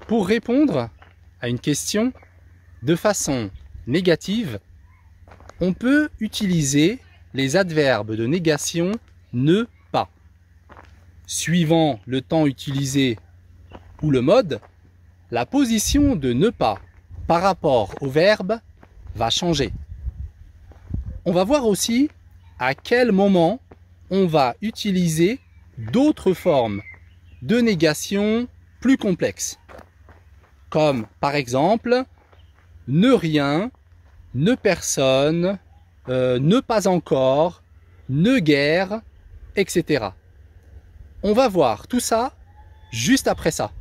Pour répondre à une question de façon négative, on peut utiliser les adverbes de négation ne pas. Suivant le temps utilisé ou le mode, la position de ne pas par rapport au verbe va changer. On va voir aussi à quel moment on va utiliser d'autres formes de négation plus complexes, comme par exemple ne rien, ne personne, ne pas encore, ne guère, etc. On va voir tout ça juste après ça.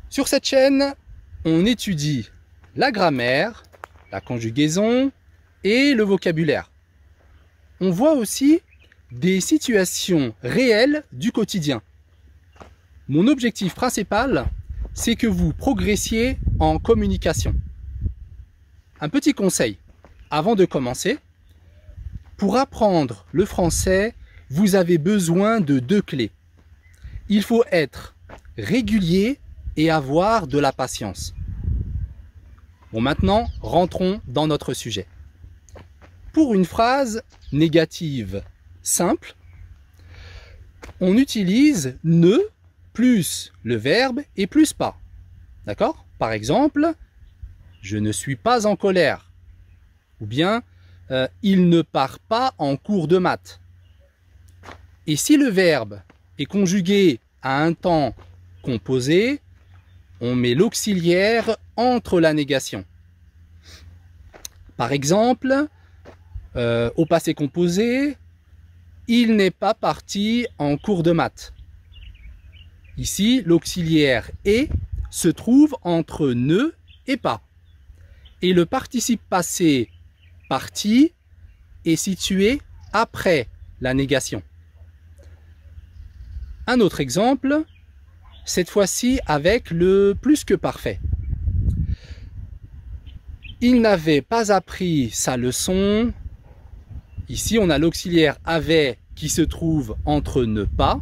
Sur cette chaîne, on étudie la grammaire, la conjugaison et le vocabulaire. On voit aussi des situations réelles du quotidien. Mon objectif principal, c'est que vous progressiez en communication. Un petit conseil, avant de commencer, pour apprendre le français, vous avez besoin de 2 clés. Il faut être régulier et avoir de la patience. Bon, maintenant, rentrons dans notre sujet. Pour une phrase négative simple, on utilise ne plus le verbe et plus pas. D'accord? Par exemple, je ne suis pas en colère. Ou bien, il ne part pas en cours de maths. Et si le verbe est conjugué à un temps composé, on met l'auxiliaire entre la négation. Par exemple, au passé composé, il n'est pas parti en cours de maths. Ici, l'auxiliaire est se trouve entre ne et pas. Et le participe passé parti est situé après la négation. Un autre exemple, cette fois-ci avec le plus que parfait. Il n'avait pas appris sa leçon. Ici, on a l'auxiliaire avait qui se trouve entre ne pas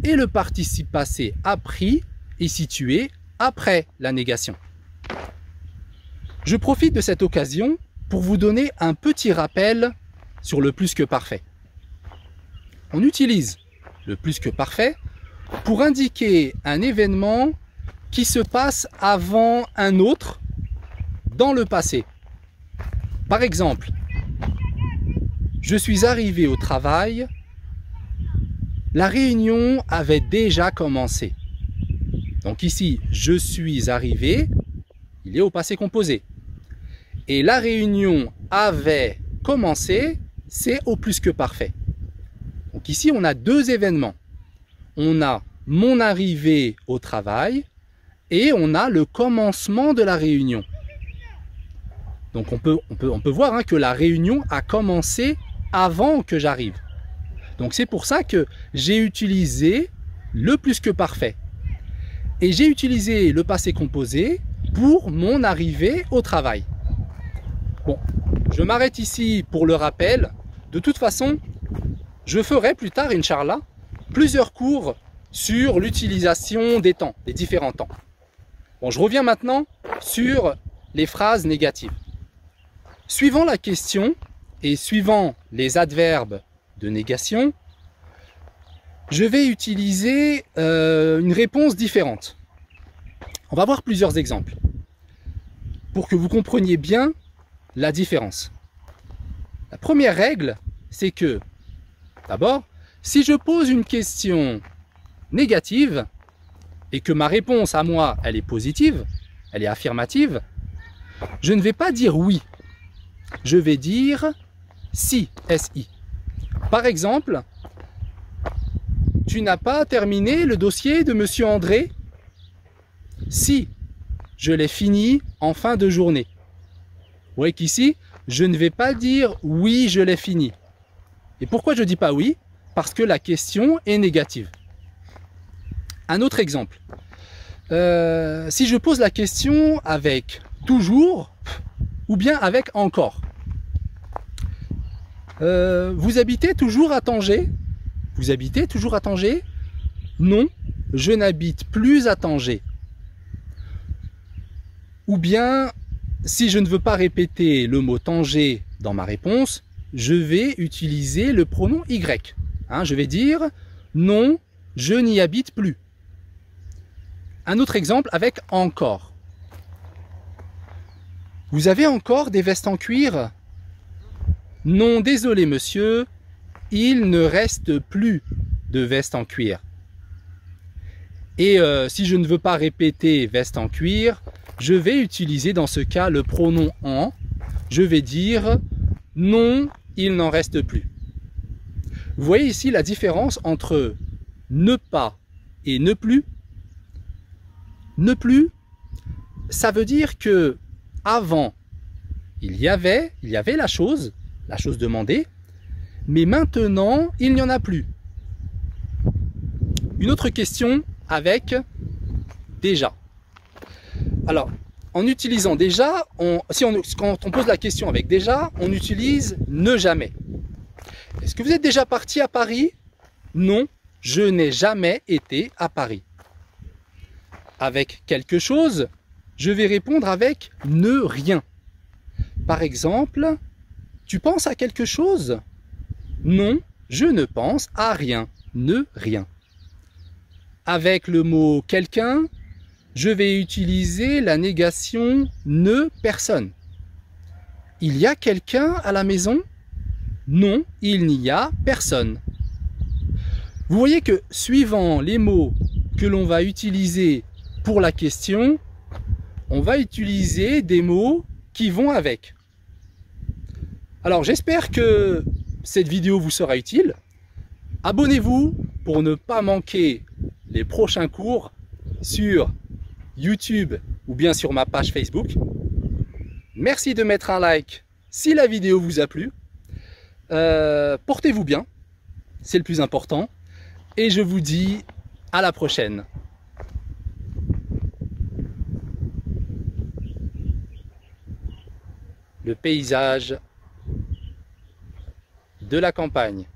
et le participe passé appris est situé après la négation. Je profite de cette occasion pour vous donner un petit rappel sur le plus que parfait. On utilise le plus que parfait pour indiquer un événement qui se passe avant un autre dans le passé. Par exemple, je suis arrivé au travail, la réunion avait déjà commencé. Donc ici, je suis arrivé, il est au passé composé. Et la réunion avait commencé, c'est au plus que parfait. Donc ici, on a 2 événements. On a mon arrivée au travail et on a le commencement de la réunion. Donc on peut voir que la réunion a commencé avant que j'arrive. Donc c'est pour ça que j'ai utilisé le plus que parfait. Et j'ai utilisé le passé composé pour mon arrivée au travail. Bon, je m'arrête ici pour le rappel. De toute façon, je ferai plus tard, Inch'Allah, plusieurs cours sur l'utilisation des temps, des différents temps. Bon, je reviens maintenant sur les phrases négatives. Suivant la question et suivant les adverbes de négation, je vais utiliser une réponse différente. On va voir plusieurs exemples pour que vous compreniez bien la différence. La première règle, c'est que, d'abord, si je pose une question négative et que ma réponse à moi, elle est positive, elle est affirmative, je ne vais pas dire oui. Je vais dire si, S-I. Par exemple, tu n'as pas terminé le dossier de Monsieur André? Si, je l'ai fini en fin de journée. Vous voyez qu'ici, je ne vais pas dire oui, je l'ai fini. Et pourquoi je ne dis pas oui? Parce que la question est négative. Un autre exemple. Si je pose la question avec toujours ou bien avec encore. Vous habitez toujours à Tanger? Vous habitez toujours à Tanger? Non, je n'habite plus à Tanger. Ou bien, si je ne veux pas répéter le mot Tanger dans ma réponse, je vais utiliser le pronom Y. Je vais dire non, je n'y habite plus. Un autre exemple avec encore. Vous avez encore des vestes en cuir? Non, désolé monsieur, il ne reste plus de vestes en cuir. Et si je ne veux pas répéter veste en cuir, je vais utiliser dans ce cas le pronom en. Je vais dire non, il n'en reste plus. Vous voyez ici la différence entre ne pas et ne plus. Ne plus, ça veut dire que avant, il y avait la chose demandée, mais maintenant, il n'y en a plus. Une autre question avec déjà. Alors, en utilisant déjà, quand on pose la question avec déjà, on utilise ne jamais. Est-ce que vous êtes déjà parti à Paris? Non, je n'ai jamais été à Paris. Avec quelque chose, je vais répondre avec ne rien. Par exemple, tu penses à quelque chose? Non, je ne pense à rien, ne rien. Avec le mot quelqu'un, je vais utiliser la négation ne personne. Il y a quelqu'un à la maison? Non, il n'y a personne. Vous voyez que suivant les mots que l'on va utiliser pour la question, on va utiliser des mots qui vont avec. Alors j'espère que cette vidéo vous sera utile. Abonnez-vous pour ne pas manquer les prochains cours sur YouTube ou bien sur ma page Facebook. Merci de mettre un like si la vidéo vous a plu. Portez-vous bien, c'est le plus important. Et je vous dis à la prochaine. Le paysage de la campagne.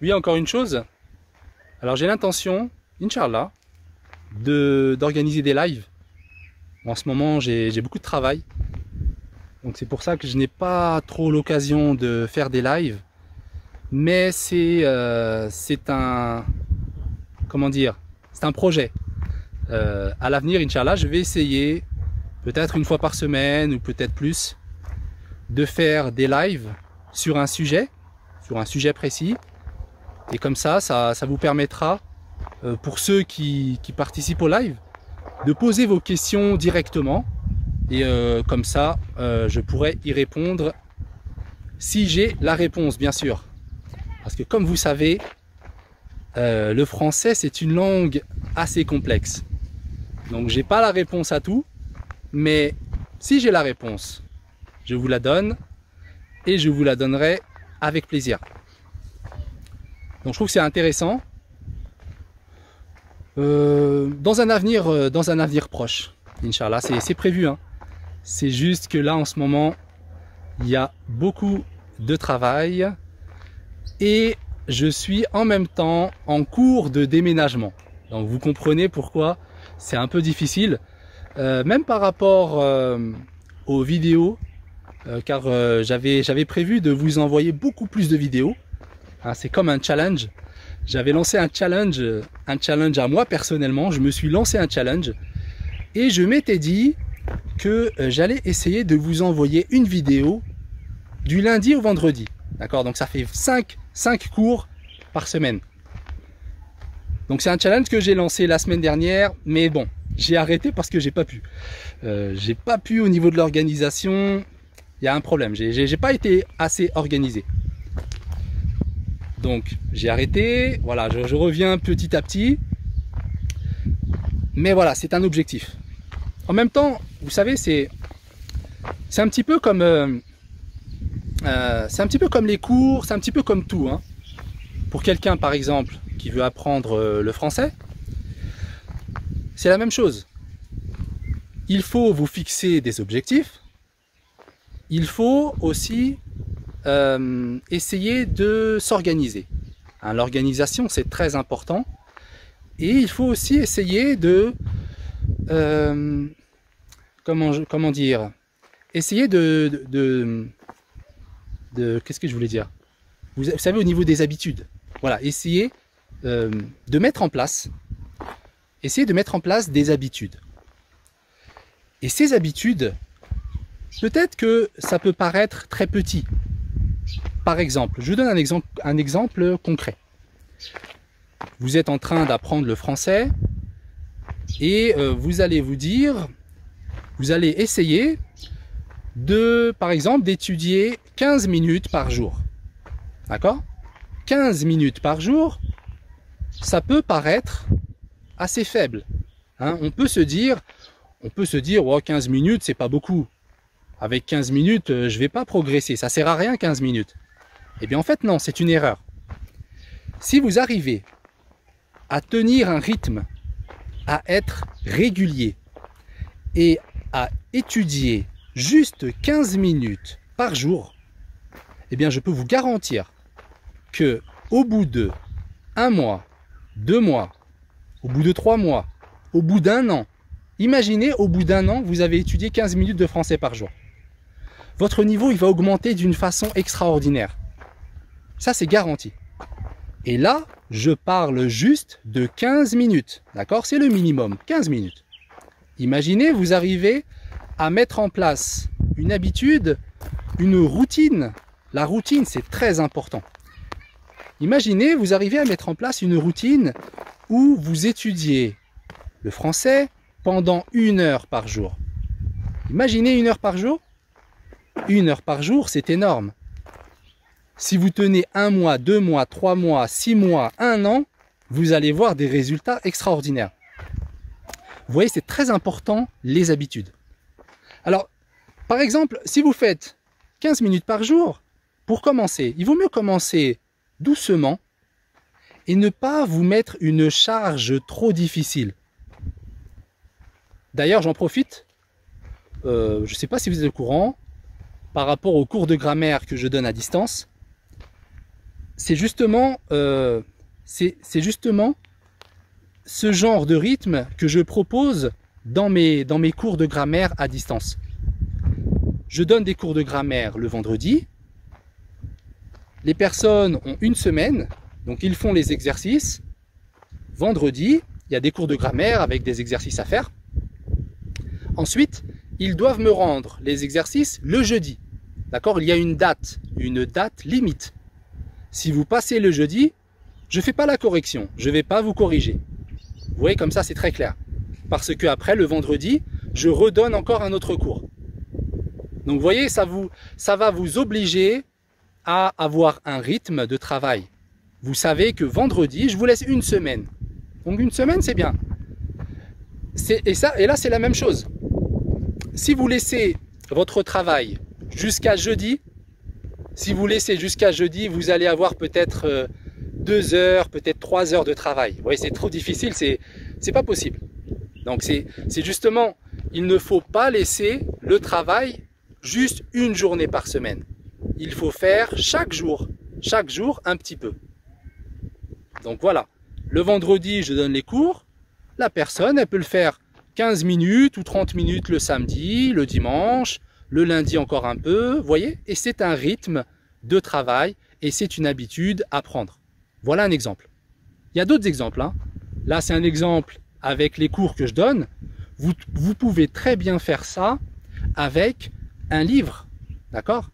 Oui, encore une chose. Alors j'ai l'intention, Inch'Allah, d'organiser des lives. En ce moment, j'ai beaucoup de travail. Donc c'est pour ça que je n'ai pas trop l'occasion de faire des lives. Mais c'est un... Comment dire? C'est un projet. À l'avenir, Inch'Allah, je vais essayer, peut-être une fois par semaine ou peut-être plus, de faire des lives sur un sujet précis. Et comme ça vous permettra, pour ceux qui participent au live, de poser vos questions directement. Et comme ça, je pourrai y répondre si j'ai la réponse, bien sûr. Parce que comme vous savez, le français, c'est une langue assez complexe. Donc, j'ai pas la réponse à tout. Mais si j'ai la réponse, je vous la donne. Et je vous la donnerai avec plaisir. Donc je trouve que c'est intéressant dans un avenir proche, Inch'Allah, c'est prévu. C'est juste que là en ce moment, il y a beaucoup de travail et je suis en même temps en cours de déménagement. Donc vous comprenez pourquoi c'est un peu difficile, même par rapport aux vidéos, car j'avais prévu de vous envoyer beaucoup plus de vidéos. C'est comme un challenge. J'avais lancé un challenge à moi personnellement. Je me suis lancé un challenge et je m'étais dit que j'allais essayer de vous envoyer une vidéo du lundi au vendredi. D'accord? Donc ça fait 5 cours par semaine. Donc c'est un challenge que j'ai lancé la semaine dernière, mais bon, j'ai arrêté parce que j'ai pas pu. J'ai pas pu au niveau de l'organisation. il y a un problème. J'ai pas été assez organisé. Donc j'ai arrêté, voilà, je reviens petit à petit. Mais voilà, c'est un objectif. En même temps, vous savez, c'est un petit peu comme les cours, c'est un petit peu comme tout, hein. Pour quelqu'un, par exemple, qui veut apprendre le français, c'est la même chose. Il faut vous fixer des objectifs. Il faut aussi essayer de s'organiser. Hein, l'organisation, c'est très important. Et il faut aussi essayer de... comment dire? Essayer qu'est-ce que je voulais dire? Vous savez, au niveau des habitudes. Voilà, essayer de mettre en place... Essayez de mettre en place des habitudes. Et ces habitudes, peut-être que ça peut paraître très petit. Par exemple, je vous donne un exemple concret. Vous êtes en train d'apprendre le français et vous allez vous dire, vous allez essayer de, par exemple, d'étudier 15 minutes par jour. D'accord? 15 minutes par jour, ça peut paraître assez faible. Hein, on peut se dire, oh, 15 minutes, c'est pas beaucoup. Avec 15 minutes, je vais pas progresser. Ça sert à rien, 15 minutes. Eh bien, en fait, non, c'est une erreur. Si vous arrivez à tenir un rythme, à être régulier et à étudier juste 15 minutes par jour, eh bien, je peux vous garantir que au bout de 1 mois, 2 mois, au bout de 3 mois, au bout d'1 an, imaginez au bout d'1 an, vous avez étudié 15 minutes de français par jour. Votre niveau, il va augmenter d'une façon extraordinaire. Ça, c'est garanti. Et là, je parle juste de 15 minutes. D'accord? C'est le minimum, 15 minutes. Imaginez, vous arrivez à mettre en place une habitude, une routine. La routine, c'est très important. Imaginez, vous arrivez à mettre en place une routine où vous étudiez le français pendant 1 heure par jour. Imaginez 1 heure par jour. 1 heure par jour, c'est énorme. Si vous tenez 1 mois, 2 mois, 3 mois, 6 mois, 1 an, vous allez voir des résultats extraordinaires. Vous voyez, c'est très important, les habitudes. Alors, par exemple, si vous faites 15 minutes par jour, pour commencer, il vaut mieux commencer doucement et ne pas vous mettre une charge trop difficile. D'ailleurs, j'en profite, je ne sais pas si vous êtes au courant, par rapport aux cours de grammaire que je donne à distance, c'est justement ce genre de rythme que je propose dans mes cours de grammaire à distance. Je donne des cours de grammaire le vendredi. Les personnes ont 1 semaine, donc ils font les exercices. Vendredi, il y a des cours de grammaire avec des exercices à faire. Ensuite, ils doivent me rendre les exercices le jeudi. D'accord? Il y a une date limite. Si vous passez le jeudi, je ne fais pas la correction, je ne vais pas vous corriger. Vous voyez, comme ça, c'est très clair. Parce que après, le vendredi, je redonne encore un autre cours. Donc, vous voyez, ça va vous obliger à avoir un rythme de travail. Vous savez que vendredi, je vous laisse 1 semaine. Donc, 1 semaine, c'est bien. Et là, c'est la même chose. Si vous laissez votre travail jusqu'à jeudi, vous allez avoir peut-être 2 heures, peut-être 3 heures de travail. Vous voyez, c'est trop difficile, c'est pas possible. Donc c'est justement, il ne faut pas laisser le travail juste 1 journée par semaine. Il faut faire chaque jour un petit peu. Donc voilà, le vendredi, je donne les cours. La personne, elle peut le faire 15 minutes ou 30 minutes le samedi, le dimanche, le lundi encore un peu, vous voyez? Et c'est un rythme de travail et c'est une habitude à prendre. Voilà un exemple. Il y a d'autres exemples, hein. Là, c'est un exemple avec les cours que je donne. Vous pouvez très bien faire ça avec un livre, d'accord?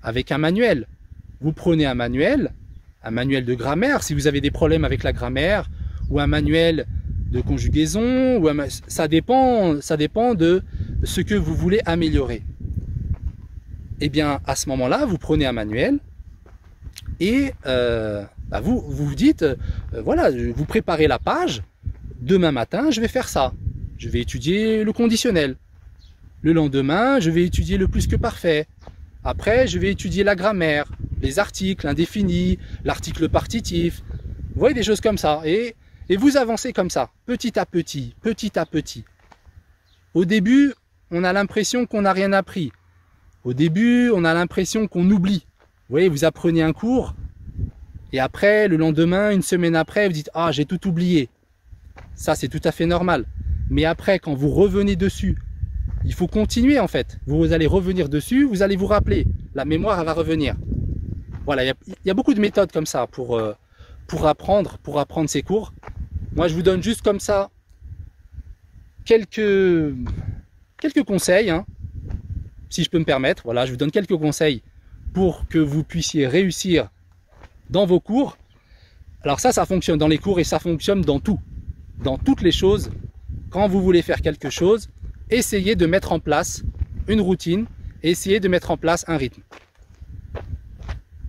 Avec un manuel. Vous prenez un manuel de grammaire, si vous avez des problèmes avec la grammaire, ou un manuel de conjugaison, ça dépend de ce que vous voulez améliorer. eh bien à ce moment-là, vous prenez un manuel et vous vous dites, voilà, vous préparez la page, demain matin je vais faire ça, je vais étudier le conditionnel, le lendemain je vais étudier le plus que parfait, après je vais étudier la grammaire, les articles indéfinis, l'article partitif, vous voyez des choses comme ça, et vous avancez comme ça, petit à petit, petit à petit. Au début, on a l'impression qu'on n'a rien appris, au début on a l'impression qu'on oublie. Vous voyez, vous apprenez un cours, et après, le lendemain, une semaine après, vous dites « Ah, j'ai tout oublié ». Ça, c'est tout à fait normal. Mais après, quand vous revenez dessus, il faut continuer en fait. Vous allez revenir dessus, vous allez vous rappeler. La mémoire, elle va revenir. Voilà, il y a beaucoup de méthodes comme ça pour apprendre ces cours. Moi, je vous donne juste comme ça quelques conseils, hein, si je peux me permettre. Voilà, je vous donne quelques conseils pour que vous puissiez réussir dans vos cours. Alors ça fonctionne dans les cours et ça fonctionne dans tout, dans toutes les choses. Quand vous voulez faire quelque chose, essayez de mettre en place une routine, essayez de mettre en place un rythme.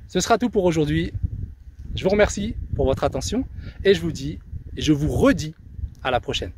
Ce sera tout pour aujourd'hui. Je vous remercie pour votre attention et je vous redis à la prochaine.